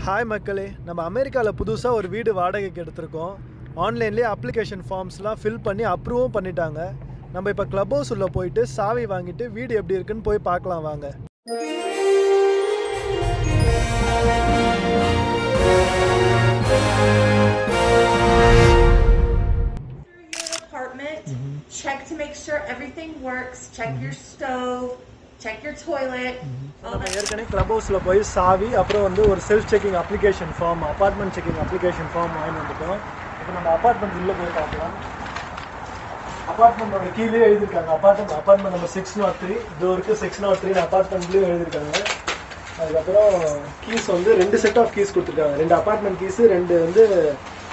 Hi மக்களே, நம்ம அமெரிக்காவில் புதுசாக ஒரு வீடு வாடகைக்கு எடுத்திருக்கோம். ஆன்லைன்லேயே அப்ளிகேஷன் ஃபார்ம்ஸ்லாம் ஃபில் பண்ணி அப்ரூவும் பண்ணிட்டாங்க. நம்ம இப்போ கிளப் ஹவுஸ் உள்ள போயிட்டு சாவி வாங்கிட்டு வீடு எப்படி இருக்குன்னு போய் பார்க்கலாம் வாங்க. Check to make sure everything works. Check your stove. Check your toilet. நம்ம ஏற்கனவே கிளப் ஹவுஸில் போய் சாவி அப்புறம் வந்து ஒரு self checking application form, apartment checking application form வாங்கி வந்துட்டோம். இப்போ நம்ம அப்பார்ட்மெண்ட் உள்ளே போய் பார்க்கலாம். அப்பார்ட்மெண்ட்டோட கீழே எழுதியிருக்காங்க அப்பார்ட்மெண்ட் நம்பர் 603. டோருக்கு 603 அப்பார்ட்மெண்ட்லேயும் எழுதியிருக்காங்க. அதுக்கப்புறம் கீஸ் வந்து 2 செட் ஆஃப் கீஸ் கொடுத்துருக்காங்க. 2 அப்பார்ட்மெண்ட் கீஸு, 2 வந்து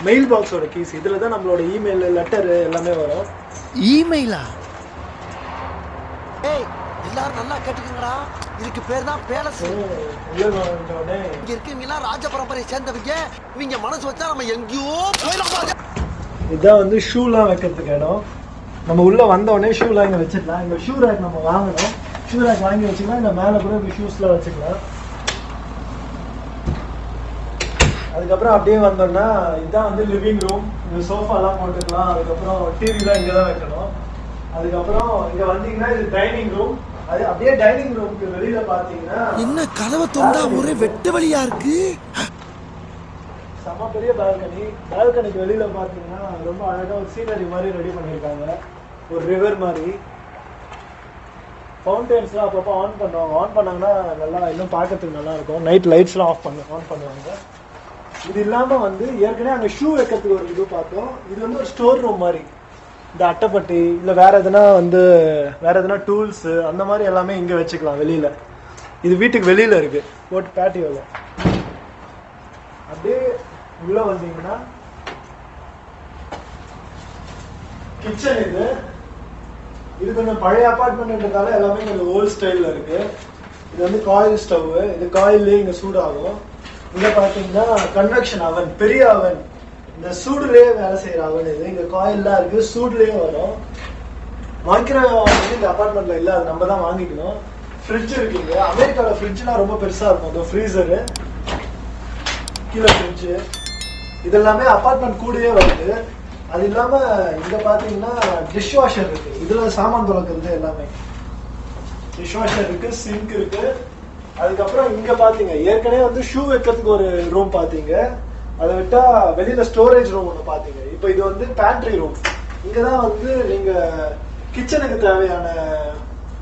மெயில் பாக்ஸோட கீஸ். இதில் தான் நம்மளோட இமெயில், லெட்டரு எல்லாமே வரும். இமெயிலா? ஏய், எல்லாரும் நல்லா கேட்டுக்கங்கடா. இதுக்கு பேர் தான் பேலஸ். இங்க இருக்கீங்களா ராஜ பரம்பரையை சேர்ந்தவங்க. இவங்க மனசு வச்சா நம்ம எங்கேயோ போயிடலாம். இதான் வந்து ஷூலாம் வைக்கிறதுக்கு இடம். நம்ம உள்ள வந்தோடனே ஷூலாம் இங்கே வச்சுக்கலாம். இங்கே ஷூ ரேக் நம்ம வாங்கணும். ஷூ ரேக் வாங்கி வச்சுக்கலாம். இந்த மேலே கூட இந்த ஷூஸ்லாம் வச்சுக்கலாம். அதுக்கப்புறம் அப்படியே வந்தோம்னா இதுதான் வந்து லிவிங் ரூம். இந்த சோஃபாலாம் போட்டுக்கலாம். அதுக்கப்புறம் டிவிலாம் இங்கே தான் வைக்கணும். அதுக்கப்புறம் இங்கே வந்தீங்கன்னா இது டைனிங் ரூம். அது அப்படியே டைனிங் ரூமுக்கு வெளியில பாத்தீங்கன்னா என்ன கதவை தொண்டா ஒரே வெட்டு வழியா இருக்கு. செம்ம பெரிய பால்கனி. பால்கனிக்கு வெளியில பாத்தீங்கன்னா ரொம்ப அழகா ஒரு சீனரி மாதிரி ரெடி பண்ணியிருக்காங்க. ஒரு ரிவர் மாதிரி. ஃபவுண்டெயின்ஸ்லாம் அப்பப்போ ஆன் பண்ணுவாங்க. ஆன் பண்ணாங்கன்னா நல்லா இன்னும் பார்க்கறதுக்கு நல்லா இருக்கும். நைட் லைட்ஸ்லாம் ஆன் பண்ணுவாங்க. இது இல்லாமல் வந்து ஏற்கனவே அங்கே ஷூ வைக்கிறதுக்கு ஒரு இது பார்த்தோம். இது வந்து ஒரு ஸ்டோர் ரூம் மாதிரி. இந்த அட்டைப்பட்டி இல்லை வேற எதுனா டூல்ஸு அந்த மாதிரி எல்லாமே இங்கே வச்சுக்கலாம் வெளியில். இது வீட்டுக்கு வெளியில் இருக்கு, போட்டு பேட்டியோவில். அப்படியே உள்ளே வந்தீங்கன்னா கிச்சன். இது கொஞ்சம் பழைய அப்பார்ட்மெண்ட்ன்றதால எல்லாமே கொஞ்சம் ஓல்ட் ஸ்டைலில் இருக்கு. இது வந்து காயில் ஸ்டவ். இது காயிலே இங்கே சூடாகும். இங்கே பார்த்தீங்கன்னா கன்வெக்ஷன் அவன், பெரிய அவன். இந்த சூடுலேயே வேலை செய்கிற அவன் இது. இங்கே காயில்லாம் இருக்குது, சூடுலேயே வரும். மைக்ரோவேவ் வந்து இந்த அப்பார்ட்மெண்ட்டில் இல்லை, அது நம்ம தான் வாங்கிக்கணும். ஃப்ரிட்ஜ் இருக்குங்க. அமெரிக்காவில் ஃப்ரிட்ஜ்லாம் ரொம்ப பெருசாக இருக்கும். அந்த ஃப்ரீசரு, கீழே ஃப்ரிட்ஜு, இதெல்லாமே அப்பார்ட்மெண்ட் கூடயே வருது. அது இல்லாமல் இங்கே பார்த்தீங்கன்னா டிஷ் வாஷர் இருக்குது. இதில் சாமான் துளக்கிறது எல்லாமே. டிஷ் வாஷர் இருக்குது, சிங்க் இருக்குது. அதுக்கப்புறம் இங்கே பார்த்தீங்க ஏற்கனவே வந்து ஷூ வைக்கிறதுக்கு ஒரு ரூம் பார்த்தீங்க. அதை விட்டா வெளியில ஸ்டோரேஜ் ரூம் ஒன்று பார்த்தீங்க. இப்போ இது வந்து பேண்ட்ரி ரூம். இங்கே தான் வந்து நீங்க கிச்சனுக்கு தேவையான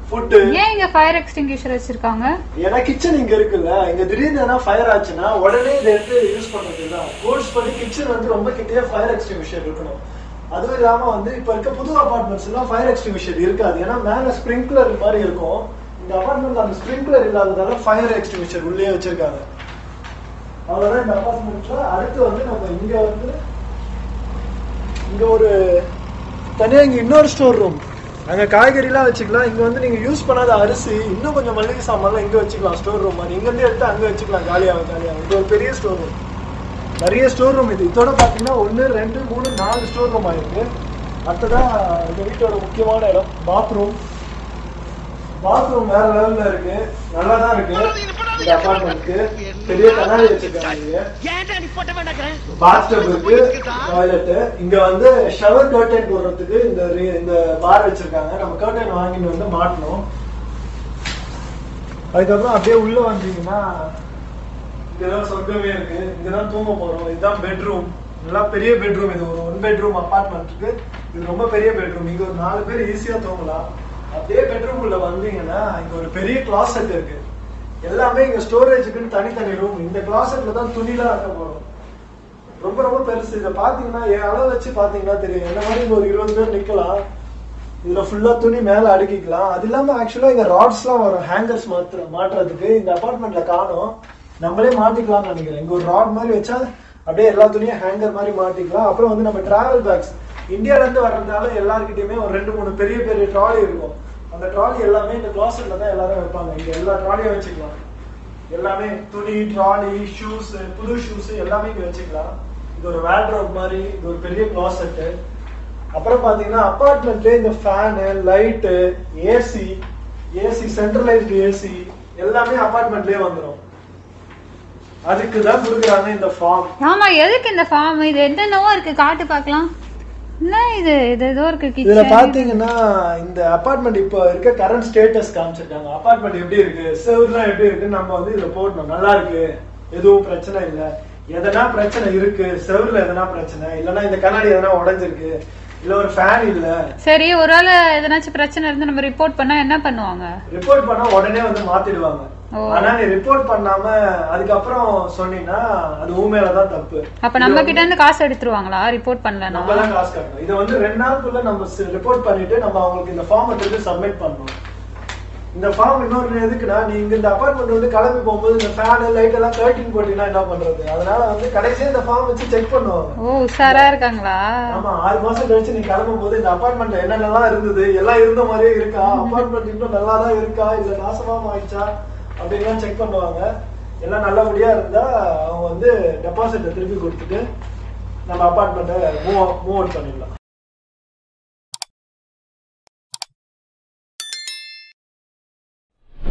ஃபுட்டு. ஏன் இங்க ஃபயர் எக்ஸ்டிங்விஷர் வச்சிருக்காங்க? ஏன்னா கிச்சன் இங்க இருக்குல்ல, இங்க திடீர்னு ஃபயர் ஆச்சுன்னா உடனே இதை எடுத்து யூஸ் பண்றது தான். கோர்ஸ் பண்ணி கிச்சன் வந்து ரொம்ப கிட்டே ஃபயர் எக்ஸ்டிங்விஷர் இருக்கணும். அதுவும் இல்லாம வந்து இப்ப இருக்க புது அபார்ட்மெண்ட்ஸ் எல்லாம் ஃபயர் எக்ஸ்டிங்விஷர் இருக்காது. ஏன்னா மேல ஸ்ப்ரிங்க்லர் மாதிரி இருக்கும். இந்த அபார்ட்மெண்ட்ல அந்த ஸ்ப்ரிங்க்லர் இல்லாததால ஃபயர் எக்ஸ்டிங்விஷர் உள்ளே வச்சிருக்காங்க. அவ்வளவுதான் இந்த அபார்ட்மெண்ட்ல. அடுத்து வந்து நம்ம இங்க ஒரு தனியா இங்க இன்னொரு ஸ்டோர் ரூம். அங்க காய்கறிலாம் வச்சுக்கலாம். இங்க வந்து நீங்க யூஸ் பண்ணாத அரிசி, இன்னும் கொஞ்சம் மளிகை சாமான்லாம் இங்க வச்சுக்கலாம். ஸ்டோர் ரூம் மாதிரி இங்க இருந்து எடுத்து அங்க வச்சுக்கலாம். காலியாக இது ஒரு பெரிய ஸ்டோர் ரூம். நிறைய ஸ்டோர் ரூம் இது. இதோட பாத்தீங்கன்னா 1, 2, 3, 4 ஸ்டோர் ரூம் ஆயிருக்கு. அடுத்ததான் இந்த வீட்டோட முக்கியமான இடம் பாத்ரூம். பாத்ரூம் வேற லெவல்ல இருக்கு, நல்லா தான் இருக்கு. இந்த அபார்ட்மெண்ட்க்கு பெரிய கண்ணாடி வச்சிருக்காங்க. பாத்டப் இருக்கு, டாய்லெட். இங்க வந்து ஷவர் கர்டன் போடுறதுக்கு இந்த பார் வச்சிருக்காங்க. நம்ம கர்டன் வாங்கிட்டு வந்து மாட்டணும். அதுக்கப்புறம் அப்படியே உள்ள வந்தீங்கன்னா இங்கதான் சொர்க்கமே இருக்கு. இங்கதான் தூங்க போறோம். இதுதான் பெட்ரூம். நல்லா பெரிய பெட்ரூம். இது ஒரு 1 பெட்ரூம் அபார்ட்மெண்ட்டுக்கு இது ரொம்ப பெரிய பெட்ரூம். இங்க ஒரு 4 பேர் ஈஸியா தூங்கலாம். அப்படியே பெட்ரூம் உள்ள வந்தீங்கன்னா இங்க ஒரு பெரிய கிளாசெட் இருக்கு. எல்லாமே இங்க ஸ்டோரேஜுக்குன்னு தனித்தனி ரூம். இந்த கிளாசெட்ல தான் துணிலாம் வைக்க போறோம். ரொம்ப ரொம்ப பெருசு. இதை பாத்தீங்கன்னா என் அளவு வச்சு பாத்தீங்கன்னா தெரியும். என்ன மாதிரி ஒரு 20 பேர் நிக்கலாம். இதுல ஃபுல்லா துணி மேல அடுக்கிக்கலாம். அது இல்லாம ஆக்சுவலா இங்க ராட்ஸ் எல்லாம் வரும் ஹேங்கர்ஸ் மாட்டுறதுக்கு. இந்த அபார்ட்மெண்ட்ல காணும். நம்மளே மாட்டிக்கலாம்னு நினைக்கிறேன். இங்க ஒரு ராட் மாதிரி வச்சா அப்படியே எல்லா துணியும் ஹேங்கர் மாதிரி மாட்டிக்கலாம். அப்புறம் வந்து நம்ம டிராவல் பேக்ஸ் இந்தியால இருந்து வர்றதுனால எல்லாருக்கிட்டையுமே ஒரு 2-3 பெரிய பெரிய ட்ராலி இருக்கும். அந்த ட்ராலி எல்லாமே இந்த கிளாசெட்ல தான் எல்லாரும் வைப்பாங்க. இங்க எல்லா ட்ராலியும் வச்சுக்கலாம். எல்லாமே துணி, ட்ராலி, ஷூஸ், புது ஷூஸ் எல்லாமே இங்க வச்சுக்கலாம். இது ஒரு வார்ட்ரோப் மாதிரி. இது ஒரு பெரிய கிளாசெட். அப்புறம் பாத்தீங்கன்னா அபார்ட்மெண்ட்ல இந்த fan, light, AC, centralised AC எல்லாமே அபார்ட்மெண்ட்லயே வந்துடும். அதுக்கு தான் கொடுக்குறாங்க இந்த ஃபார்ம். ஆமா, எதுக்கு இந்த ஃபார்ம்? இது என்னென்னவோ இருக்கு, காட்டு பார்க்கலாம். என்ன இது ஏதோ இருக்கு. இதுல பாத்தீங்கன்னா இந்த அபார்ட்மெண்ட் இப்போ இருக்க கரண்ட் ஸ்டேட்டஸ் காமிச்சிருக்காங்க. அபார்ட்மெண்ட் எப்படி இருக்கு, செவர்லாம் எப்படி இருக்கு, நம்ம வந்து இதுல போடணும். நல்லா இருக்கு, எதுவும் பிரச்சனை இல்ல, எதனா பிரச்சனை இருக்கு, செவர்ல எதனா பிரச்சனை இல்லைன்னா இந்த கண்ணாடி எதனா உடைஞ்சிருக்கு, இல்ல ஒரு ஃபேன் இல்ல, சரி ஒருவேளை எதனாச்சும் பிரச்சனை இருந்து நம்ம ரிப்போர்ட் பண்ணா என்ன பண்ணுவாங்க? ரிப்போர்ட் பண்ணா உடனே வந்து மாத்திடுவாங்க. ஆனா நீ ரிப்போர்ட் பண்ணாம அதுக்கப்புறம் சொன்னீங்கன்னா அது ஊமையிலதான் தப்பு. அப்ப நம்ம கிட்ட இருந்து காசு எடுத்துருவாங்களா ரிப்போர்ட் பண்ணல? நம்ம தான் காசு கட்டணும். இதை வந்து 2 நாளுக்குள்ள நம்ம ரிப்போர்ட் பண்ணிட்டு நம்ம அவங்களுக்கு இந்த ஃபார்ம் எடுத்து சப்மிட் பண்ணணும். இந்த ஃபார்ம் இன்னொரு எதுக்குன்னா, நீங்க இந்த அபார்ட்மெண்ட் வந்து கிளம்பி போகும்போது இந்த ஃபேன் லைட் எல்லாம் 13 போட்டீங்கன்னா என்ன பண்றது? அதனால வந்து கடைசியா இந்த ஃபார்ம் வச்சு செக் பண்ணுவாங்க. ஓ, உஷாரா இருக்காங்களா? ஆமா, 6 மாசம் கழிச்சு நீ கிளம்பும் போது இந்த அபார்ட்மெண்ட் என்னென்னலாம் இருந்தது, எல்லாம் இருந்த மாதிரியே இருக்கா, அபார்ட்மெண்ட் இன்னும் நல்லா தான் இருக்கா, இல்ல நாசமா ஆயிடுச்சா அப்படின்லாம் செக் பண்ணுவாங்க. எல்லாம் நல்லபடியா இருந்தா அவங்க வந்து டெபாசிட்டை திருப்பி கொடுத்துட்டு நம்ம அபார்ட்மெண்ட்டை மூவ் அவுட் பண்ணிடலாம்.